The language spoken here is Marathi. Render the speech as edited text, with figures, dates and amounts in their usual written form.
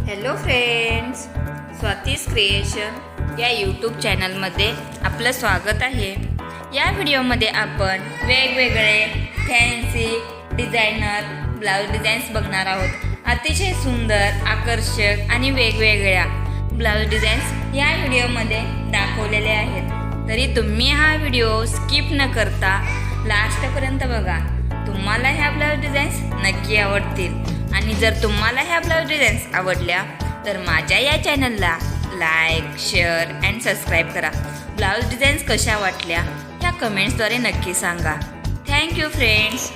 हॅलो फ्रेंड्स, स्वातीज क्रिएशन या यूट्यूब चॅनलमध्ये आपलं स्वागत आहे. या व्हिडिओमध्ये आपण वेगवेगळे फॅन्सी डिझायनर ब्लाऊज डिझाईन्स बघणार आहोत. अतिशय सुंदर, आकर्षक आणि वेगवेगळ्या ब्लाऊज डिझाईन्स या व्हिडिओमध्ये दाखवलेले आहेत. तरी तुम्ही हा व्हिडिओ स्किप न करता लास्टपर्यंत बघा. तुम्हाला ह्या ब्लाऊज डिझाईन्स नक्की आवडतील. आणि जर तुम्हाला ह्या ब्लाऊज डिझाईन्स आवडल्या तर माझ्या या चॅनलला लाईक, शेअर अँड सबस्क्राईब करा. ब्लाऊज डिझाईन्स कशा वाटल्या ह्या कमेंट्सद्वारे नक्की सांगा. Thank you friends.